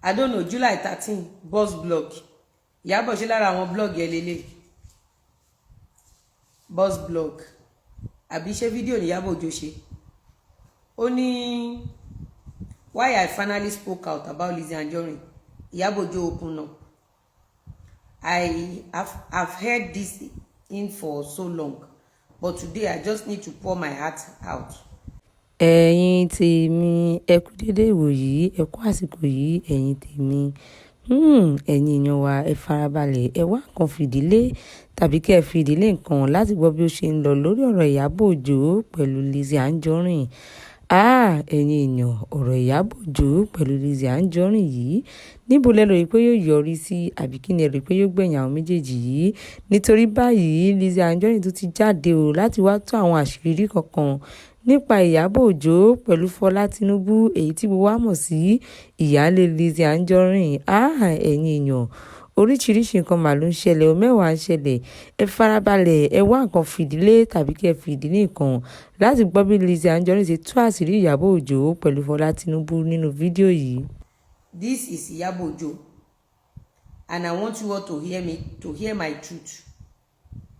I don't know, July 13 boss blog Ìyábọ̀ ṣe lára àwọn blog ẹ lélẹ̀ boss blog àbí ṣe fídíò ní Ìyábọ̀ Òjó ṣe ó ní why I finally spoke out about Lizzy Anjorin. Ìyábọ̀ Òjó open up. I've heard this in for so long, but today I just need to pour my heart out. Ẹ̀yin tèmi ẹ kú dédé ìwòyí ẹ kú àsìkò yìí ẹ̀yin tèmi ẹ̀yin èèyàn wa ẹ farabalẹ̀ ẹ wá nǹkan fìdílé tàbí kẹ́ ẹ fìdílé nǹkan láti gbọ́ bí ó ṣe ń lọ lórí ọ̀rọ̀ Ìyábọ̀ Òjó pẹ̀lú Lizzy Anjorin. Ẹ̀yin èèyàn ọ̀rọ̀ Ìyábọ̀ Òjó pẹ̀lú Lizzy Anjorin yìí níbo lẹ rò pé yóò yọrí sí àbí kí ni ẹ rò pé yóò gbẹ̀yìn àwọn méjèèjì yìí nítorí báyìí Lizzy Anjorin tó ti jáde o láti wá tú àwọn àṣírí kankan nípa Ìyábọ̀ Òjó pẹ̀lú Fọlá Tinubu èyí tí gbogbo wa mọ̀ sí ìyáálé Lizzy Anjorin. Ẹ̀yin èèyàn oríṣiríṣi nǹkan mà ló ń ṣẹlẹ̀ o mẹ́wàá ń ṣẹlẹ̀ ẹ farabalẹ̀ ẹ wá nǹkan fìdílé tàbí kẹ́ ẹ fìdílé nǹkan láti gbọ́ bí Lizzy Anjorin ṣe tú àṣírí Ìyábọ̀ Òjó pẹ̀lú Fọlá Tinubu nínú fídíò yìí. This is Ìyábọ̀ Òjó and I want you all to hear my truth.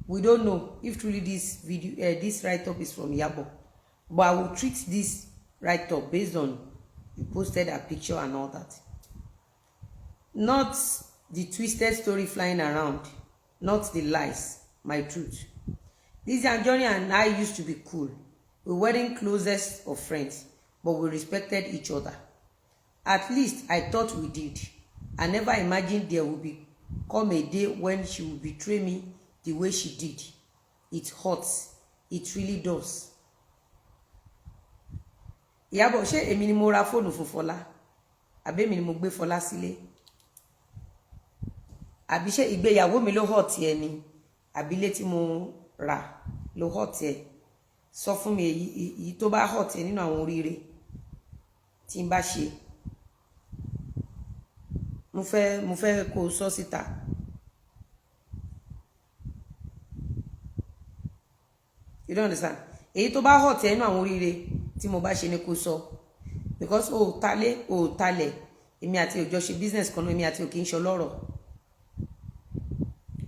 We don't know if truly this video this write-up is from Ìyábọ̀, but I will treat this write-up based on you posted a picture and all that. Not the twisted story flying around, not the lies, my truth. Lizzy Anjorin and I used to be cool. We weren't closest of friends, but we respected each other. At least I thought we did. I never imagined there would come a day when she would betray me the way she did. It hurts. It really does. Ìyábọ̀ ṣé èmi ni mo ra fóònù fún Fọlá àbí èmi ni mo gbé Fọlá sílé àbí ṣé ìgbéyàwó mi ló hot ẹ ni àbí ilé tí mo rà ló hot ẹ sọ fún mi èyí tó bá hot ẹ nínú àwọn oríire tí n bá ṣe mo fẹ́ kó sọ síta. You don't understand? Èyí tó bá hot ẹ nínú àwọn oríire tí mo bá ṣe ni kó sọ because o talẹ̀ èmi àti òjò ṣe business kan náà èmi àti òkè ń ṣe lọ́rọ̀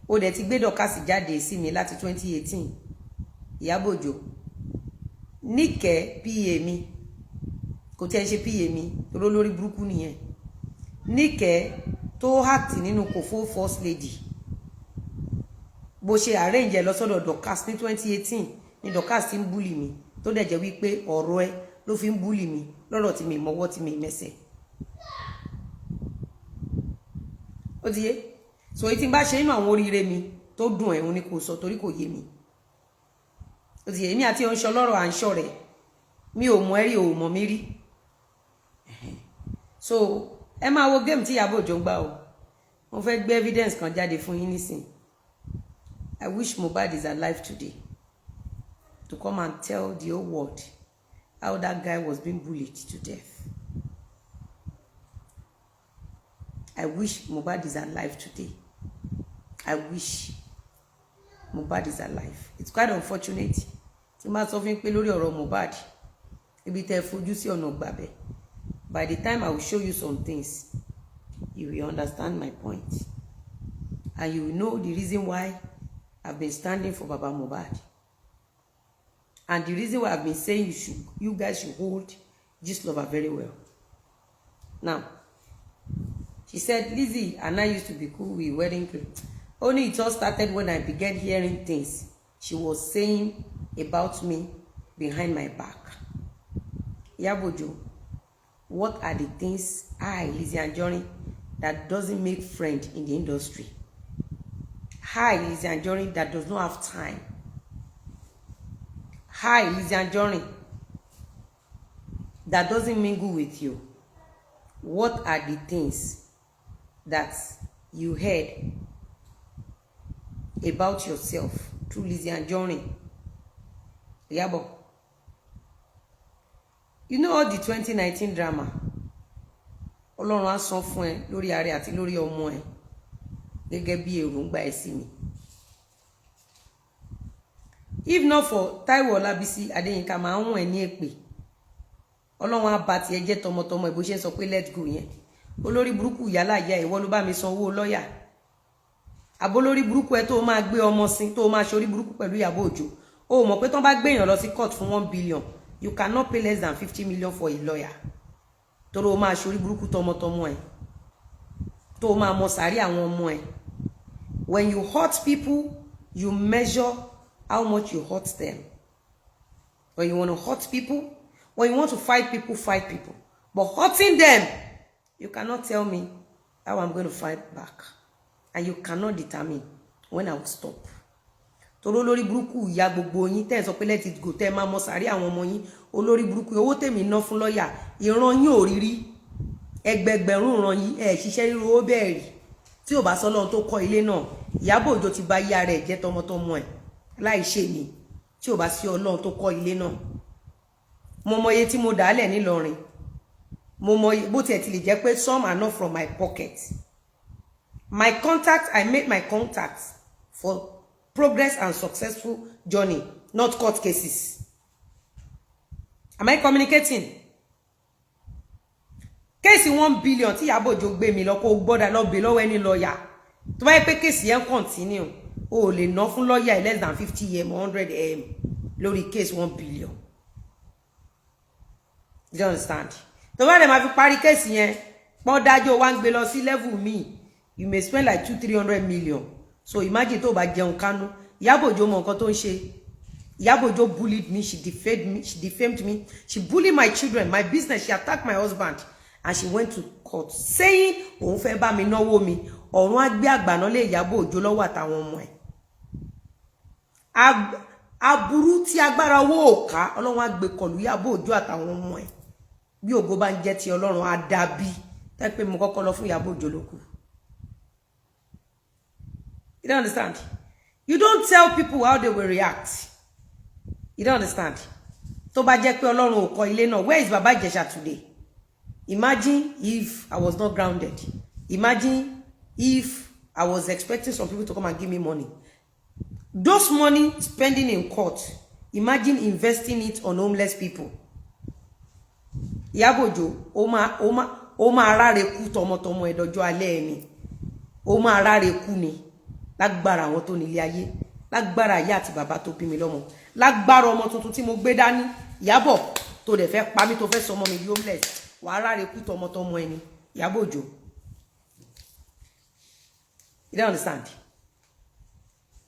o dẹ̀ ti gbé dọ̀kásì jáde sí mi láti 2018 Ìyábọ̀ Òjó Níkẹ́ pa mi kò tẹ́ ń ṣe pa mi toró lórí burúkú nìyẹn Níkẹ́ tó act nínú Kòfó first lady bó ṣe arrange ẹ lọ sọ́dọ̀ dọ̀kásì ní 2018 ní dọ̀kásì ń búlì mi tó dẹ̀ jẹ́ wípé ọ̀rọ̀ ẹ ló fi ń búlì mi lọ́rọ̀ tí mi mọ́wọ́ tí mi mẹ́sẹ̀ ó ti yé so èyí tí n bá ṣe nínú àwọn oríire mi tó dùn ẹ̀hún ni kò sọ torí kò yé mi ó ti yé mi àti ọ̀nṣọ́ lọ́rọ̀ à ń ṣọ́ rẹ̀ mi ò mọ̀ ẹ́rí ò mọ̀ mi rí so ẹ máa wo géèmù tí Ìyábọ̀ Òjó ń gbá o mo fẹ́ gbé evidence kan jáde fún yín nísìn I wish Mohbad is alive today to come and tell the whole world how that guy was being bullied to death. I wish Mohbad is alive today. I wish Mohbad is alive. It's quite unfortunate. Tí máa sọ fún pé lórí ọ̀rọ̀ Mohbad, ibi tẹ́ fojú sí ọ̀nà gbàbẹ̀. By the time I will show you some things, you will understand my point. And you will know the reason why I've been standing for Baba Mohbad. And the reason why I've been saying you guys should hold Gistlover very well. Now, she said, Lizzy and I used to be cool with wedding clothes. Only it all started when I began hearing things she was saying about me behind my back. Ìyábọ̀ Òjó, what are the things Lizzy Anjorin, that doesn't make friend in the industry? Lizzy Anjorin, that does not have time. Lizzy Anjorin, that doesn't mingle with you. What are the things that you heard about yourself through Lizzy Anjorin? Ìyábọ̀, you know all the 2019 drama Ọlọ́run á san fún ẹ lórí ààrẹ àti lórí ọmọ ẹ gẹ́gẹ́ bí èròǹgbà ẹ sí mi. If not for Táíwò Ọlábísí Adéyínká máa ń wọ̀n ẹ ní èpè Ọlọ́run á bá tiẹ̀ jẹ́ tọmọtọmọ ẹ bó ṣe ń sọ pé let go yẹn olórí burúkú yálà ìyá ìwọ ló bá mi san owó lọ́yà àbó lórí burúkú ẹ tó máa gbé ọmọ sin tó máa ṣorí burúkú pẹ̀lú Ìyábọ̀ Òjó o mọ̀ pé tán bá gbéyàn lọ sí court fún 1 billion you cannot pay less than 50 million for a lawyer torí o máa ṣorí burúkú tọmọtọmọ ẹ tó máa mọ sàárì àwọn ọmọ ẹ. When you hurt people you measure how much you hurt them. When you want to hurt people, when you want to fight people, but hurting them, you cannot tell me how I'm going to fight back, and you cannot determine when I will stop. Toro olórí burúkú ìyá gbogbo yín tẹ́ sọ pé let it go tẹ́ máa mọ sàárì àwọn ọmọ yín olórí burúkú owó tèmi ná fún lọ́yà ìran yín ò rírí ẹgbẹgbẹ̀rún ìran yín ẹ ṣiṣẹ́ ríro owó bẹ́ẹ̀ rí tí ò bá sọ lọ́run tó kọ́ ilé náà Ìyábọ̀ Òjó ti bá yá rẹ̀ jẹ́ tọmọtọmọ ẹ̀ láì ṣe ni tí ò bá sí Ọlọ́run tó kọ́ ilé náà. Mo mọ iye tí mo dálẹ̀ nílọrin mo mọ bó tiẹ̀ ti lè jẹ́ pé some are not from my pocket. My contact, I made my contacts for progress and successful journey, not court cases. Am I communicating? Case 1 billion tí Ìyábọ̀ Òjó gbé mi lọ kó gbọ́dọ̀ lọ be lọ́wọ́ ẹni lawyer. Tó bá yẹ pé case yẹn continue, o lè ná fún lawyer less than 50 m 100 m lórí case 1 billion. You understand? Tó bá dé máa fi parí case yẹn, pọ́n dájọ́ wá ń gbé lọ sí level mi, you may spend like 200-300 million. So imagine tó bá jẹun kánú. Ìyábọ̀ Òjó mọ nǹkan tó ń ṣe. Ìyábọ̀ Òjó bullied me, she defamed me, she bullied my children, my business, she attacked my husband, and she went to court saying òun fẹ́ bá mi náwó mi, ọ̀run á gbé àgbàná lé Ìyábọ̀ Òjó lọ́wọ́ àtàwọn ọmọ ẹ̀. Aburú tí agbára owó òká Ọlọ́run á gbé kọlù Ìyábọ̀ Òjó àtàwọn ọmọ ẹ̀. Bí ògo bá ń jẹ́ ti Ọlọ́run á dàbí tẹ́ pé mo kọ́kọ́ lọ fún Ìyábọ̀ Òjó lókù. You don't understand? You don't tell people how they will react. You don't understand? Tó bá jẹ́ pé Ọlọ́run ò kọ́ ilé náà, where is Baba Ijesha today? Imagine if I was not grounded. Imagine if I was expecting some people to come and give me money. Those money spending in court, imagine investing it on homeless people. Ìyábọ̀ Òjó, ó máa ráre kú tọmọtọmọ ẹ̀ dọjọ́ alẹ́ ni. Ó máa ráre kú ni. Lágbára àwọn tó nílé ayé, lágbára ìyá àti bàbá tó bí mi lọ́mọ, lágbára ọmọ tuntun tí mo gbé dání, Ìyábọ̀ tó dẹ̀ fẹ́ pa mí tó fẹ́ sọ ọmọ mi di homeless, wàá ráre kú tọmọtọmọ ẹni, Ìyábọ̀ Òjó. You don't understand?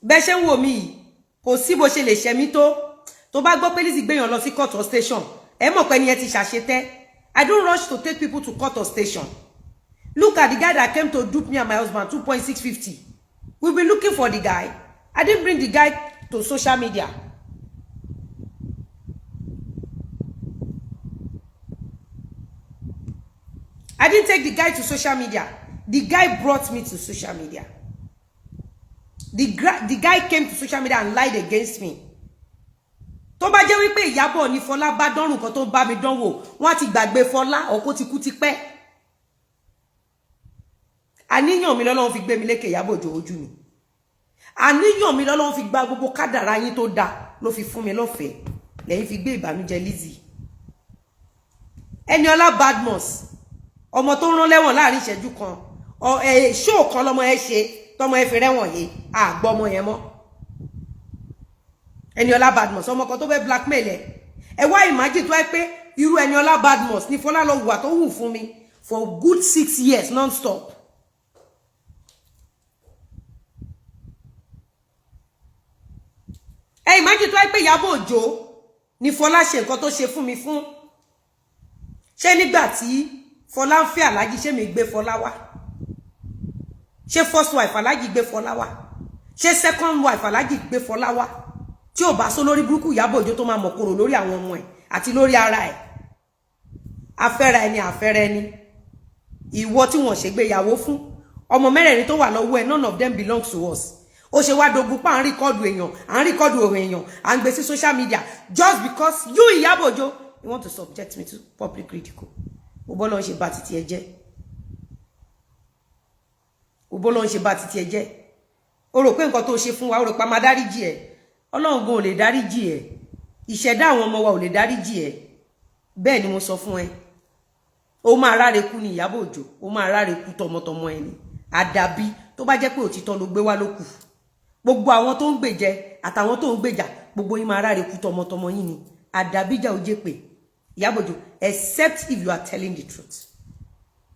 Bẹ́ ṣe ń wò mí kò sí bó ṣe lè ṣe mí tó bá gbọ́ pé Lizzy gbéyàn lọ sí court or station, ẹ mọ̀ pé ni ẹ ti ṣàṣetẹ́. I don't rush to take people to court or station. Look at the guy that came to dupe me and my husband 2.650. We've been looking for the guy. I didn't bring the guy to social media. I didn't take the guy to social media. The guy brought me to social media. The guy came to social media and lied against me. Tó bá jẹ́ wípé Ìyábọ̀ ni Fọlá bá dánrùn kan tó bá mi dánwò, wọ́n ti gbàgbé Fọlá ọkọ ti kú ti pẹ́. Àníyàn mi lọ́lọ́run fi gbé mi lékè Ìyábọ̀ Òjó ojú ni. Àníyàn mi lọ́lọ́run fi gba gbogbo kádàrá yín tó dá ló fi fún mi lọ́fẹ̀ẹ́. Lẹ́yìn fi gbé ìbànújẹ́ Lizzy. Eniola Badmus, ọmọ tó rán lẹ́wọ̀n láàrin ìṣẹ́jú kan. Show kan lọ́mọ ẹ ṣe, tọ́mọ ẹ fi rẹ́wọ̀n yé, a gbọ́ ọmọ yẹn mọ́. Eniola Badmus, ọmọ kan tó fẹ́ blackmail ẹ. Ẹ wá imagine tó ẹ pé irú Eniola Badmus ní Fọlá lọ wà tó wù fún mi for good 6 years non-stop. Ẹ imagine tó ẹ pé Ìyábọ̀ Òjó ní Fọlá ṣe nǹkan tó ṣe fún mi fún. Ṣé nígbà tí Fọlá ń fẹ́ Aláàjì ṣé mi gbé Fọlá wá? Ṣé first wife Aláàjì gbé Fọlá wá? Ṣé second wife Aláàjì gbé Fọlá wá? Tí ò bá sọ lórí burúkú Ìyábọ̀ Òjó tó máa mọ̀kòrò lórí àwọn ọmọ ẹ̀ àti lórí ara ẹ̀. Afẹ́ra ẹni. Ìwọ tí wọ́n ṣègbéyàwó fún. Ọmọ mẹ́rẹ̀ẹ̀rin tó wà lọ́wọ́ ẹ̀, none of them belongs to us. Ó ṣe wá dogun pa à ń rìkọ́dù èèyàn, à ń rìkọ́dù òun èèyàn, à ń gbé sí social media just because you Ìyábọ̀ Òjó you want to subject me to public ridicule. Òbó ló ń ṣe bá titi ẹ jẹ́. Òbó ló ń ṣe bá titi ẹ jẹ́. Ó rò pé nǹkan tó ṣe fún wa, ó rò pa máa dáríjì ẹ. Ọlọ́run gan ò lè dáríjì ẹ. Ìṣẹ̀dá àwọn ọmọ wa ò lè dáríjì ẹ. Bẹ́ẹ̀ ni mo sọ fún ẹ. ó máa ráre kú ní Ìyábọ̀ Òjó, ó máa ráre kú tọmọtọmọ ẹni àdàbí tó bá jẹ́ pé òtítọ́ ló gbé wá ló kù. Gbogbo àwọn tó ń gbèjẹ àtàwọn tó ń gbèjà gbogbo yín máa ráre kú tọmọtọmọ yín ni àdàbí jà ó jẹ́ pé Ìyábọ̀ Òjó, except if you are telling the truth.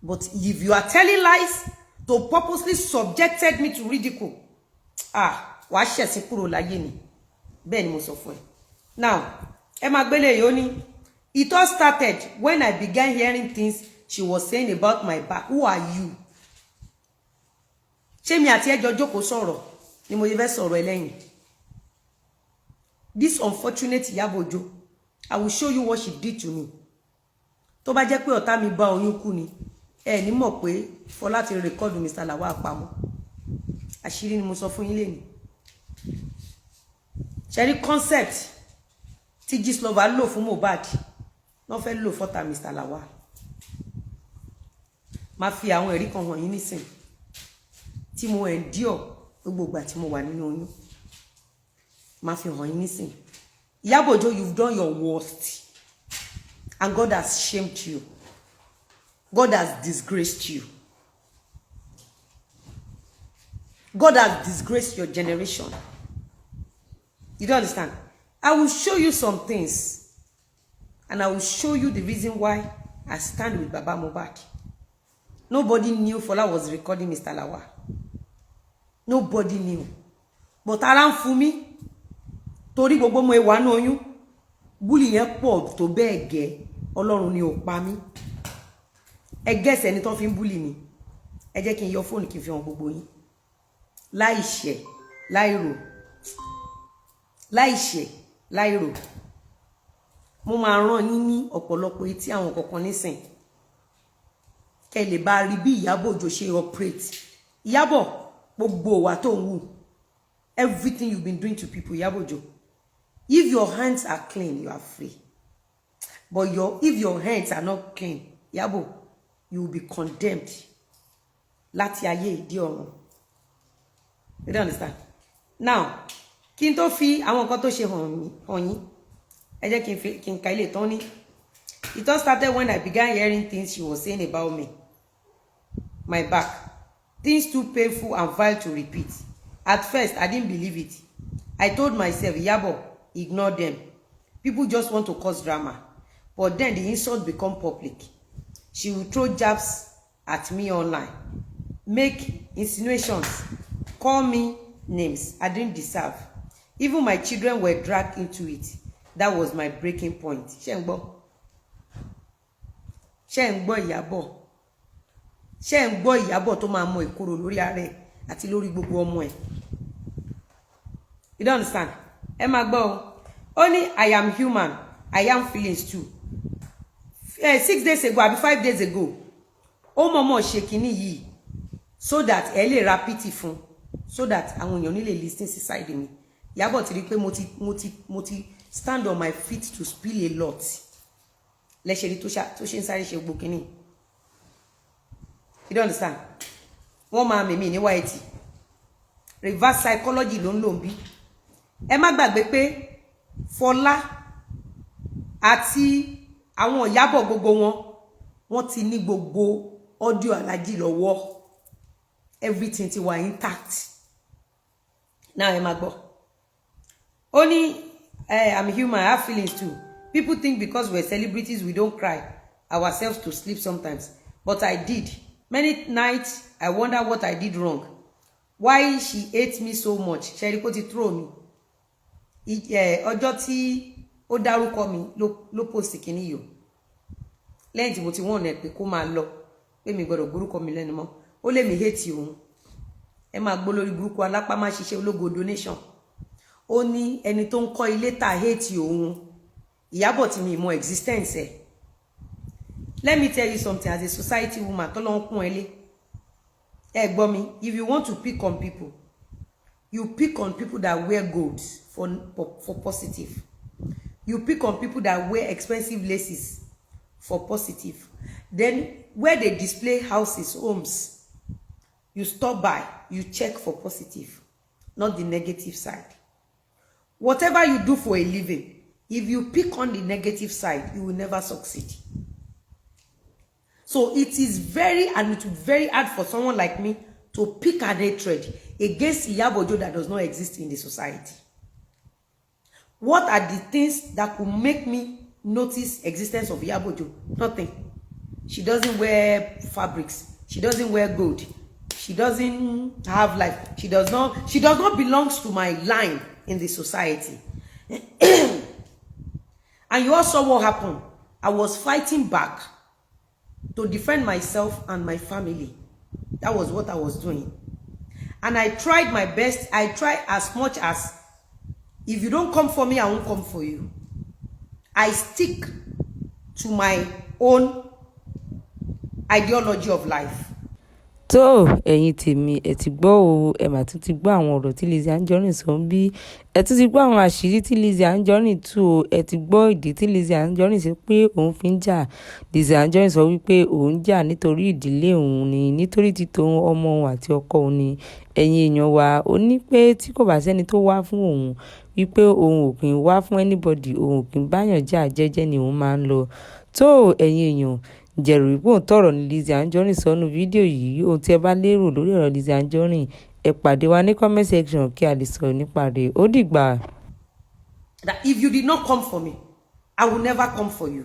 But if you are telling lies to purposely subjected me to ridicule, wàá ṣẹ̀sín kúrò láyé ni. Bẹ́ẹ̀ ni mo sọ fún ẹ. Now, ẹ máa gbélé yìí ó ní, it all started when I began hearing things she was saying about my back. Who are you? Ṣé mi àti ẹjọ́ jókòó sọ̀rọ̀ ni mo fẹ́ sọ̀rọ̀ ẹlẹ́yìn? This unfortunate Ìyábọ̀ Òjó, I will show you what she did to me. Tó bá jẹ́ pé ọ̀tá mi bá oyún kú ni, ẹ ní mọ̀ pé Fọlá ti record Mr. Lawal àpamọ́. Àṣírí ni mo sọ fún yín lẹ́yìn. Ṣé rí concept tí Gistlover lò fún Mohbad wọ́n fẹ́ lò fọ́tà Mr. Lawal. Máa fi àwọn ẹ̀rí kan hàn yín nísìn tí mo endure gbogbo ìgbà tí mo wà nínú oyún. Máa fi hàn yín nísìn. Ìyábọ̀ Òjó, you've done your worst and God has shamed you. God has disgraced you. God has disgraced your generation. You don't understand? I will show you some things. And I will show you the reason why I stand with Baba Mohbad. Nobody knew Fola was recording Mr. Lawal. Nobody knew. But ara ń fún mi. Torí gbogbo mo wà nínú oyún. Bully yẹn pọ̀ tó bẹ́ẹ̀ gẹ́. Ọlọ́run ni ó pa mí. Ẹ guess ẹni tó fi ń bully mi. Ẹ jẹ́ kí n yọ phone kí n fi hàn gbogbo yín. Láì ṣẹ̀, láì rò. Láì ṣẹ̀, láì rò. Mo máa rán yín ní ọ̀pọ̀lọpọ̀ etí àwọn kọ̀ọ̀kan nísìn. Kẹ́ lè bá rí bí Ìyábọ̀ Òjó ṣe operate. Ìyábọ̀, gbogbo wa tó ń wù. Everything you've been doing to people, Ìyábọ̀ Òjó. If your hands are clean, you are free. But if your hands are not clean, Ìyábọ̀, you will be condemned. Láti ayé ìdí ọ̀run. You don't understand? Now, kí n tó fi àwọn nǹkan tó ṣe hàn yín. Ẹ jẹ́ kí n ka ilé tán ní. It all started when I began hearing things she was saying about me. My back. Things too painful and vile to repeat. At first, I didn't believe it. I told myself, Ìyábọ̀, ignore them. People just want to cause drama. But then the insults become public. She will throw jabs at me online. Make insinuations. Call me names I didn't deserve. Even my children were dragged into it. That was my breaking point. Ṣé ń gbọ́? Ṣé ń gbọ́ Ìyábọ̀? Ṣé ń gbọ́ Ìyábọ̀ tó máa mọ ìkorò lórí ara ẹ̀ àti lórí gbogbo ọmọ ẹ̀? You don't understand? Ẹ máa gbọ́ o. Ó ní I am human. I am feelings too. 6 days ago àbí 5 days ago, ó mọ̀ọ́mọ̀ ṣe kinní yìí so that ẹ lè ra pity fún, so that àwọn èèyàn ní lè listen sí side mi. Ìyábọ̀ ti rí pé mo ti stand on my feet to spill a lot. Lẹ́ṣẹ̀ rí tó ṣe ń sáré ṣe gbogbo kinní. You don't understand? Wọ́n máa mèmí ní wáìtì. Reverse psychology ló ń lò ń bí. Ẹ má gbàgbé pé Fọlá àti àwọn Ìyábọ̀ gbogbo wọ́n ti ní gbogbo audio Alhaji lọ́wọ́. Everything ti wà intact. Now ẹ má gbọ́. Ó ní I'm human, I have feelings too. People think because we're celebrities we don't cry ourselves to sleep sometimes. But I did. Many nights I wonder what I did wrong. Why she hates me so much. Ṣé rí kó ti throw mi. Ọjọ́ tí ó dárúkọ mi ló post kíní yìí. Lẹ́yìn tí mo ti wọ́n ẹ̀ pé kó máa lọ pé mi gbọ́dọ̀ gbórúkọ mi lẹ́nu mọ́. Ó lè mi hate òun. Ẹ máa gbọ́ lórí burúkú alápá má ṣiṣẹ́ ológo donation. Ó ní ẹni tó ń kọ́ ilé ta hate òun. Ìyábọ̀ tí mi mọ existence ẹ̀. Let me tell you something as a society woman tó lọ ń kún ẹlé. Ẹ gbọ́ mi, if you want to pick on people, you pick on people that wear gold for positive. You pick on people that wear expensive laces for positive. Then where they display houses, homes, you stop by, you check for positive, not the negative side. Whatever you do for a living, if you pick on the negative side, you will never succeed. So it is very hard for someone like me to pick an hatred against Iyabo Ojo that does not exist in the society. What are the things that could make me notice existence of Iyabo Ojo? Nothing. She doesn't wear fabrics. She doesn't wear gold. She doesn't have life. She does not belong to my line in the society. And you all saw what happened. I was fighting back to defend myself and my family. That was what I was doing. And I tried my best. I tried as much as, if you don't come for me, I won't come for you. I stick to my own ideology of life. tó ẹ̀yin tèmi ẹ ti gbọ́ o ẹ mà tún ti gbọ́ àwọn ọ̀rọ̀ tí Lizzy Anjorin sọ ń bí ẹ tún ti gbọ́ àwọn àṣírí tí Lizzy Anjorin tú o ẹ ti gbọ́ ìdí tí Lizzy Anjorin sọ pé òun fi ń jà. Lizzy Anjorin sọ wípé òun jà nítorí ìdílé òun ni, nítorí títò ọmọ òun àti ọkọ òun ni. Ẹ̀yin èèyàn wa, ó ní pé tí kò bá sẹ́ni tó wá fún òun, wípé òun ò kì í wá fún anybody, òun ò kì í báyàn jà, jẹ́jẹ́ ni òun máa ń lọ. tó ẹ̀yin èèyàn, jẹ̀rù wípé òun tọ̀rọ̀ ní Lizzy Anjorin sọ́nù fídíò yìí. Ohun tí ẹ bá lérò lórí ọ̀rọ̀ Lizzy Anjorin, ẹ pàdé wa ní comment section kí a lè sọ̀rọ̀ nípa rẹ̀. Ó dìgbà. That if you did not come for me, I will never come for you.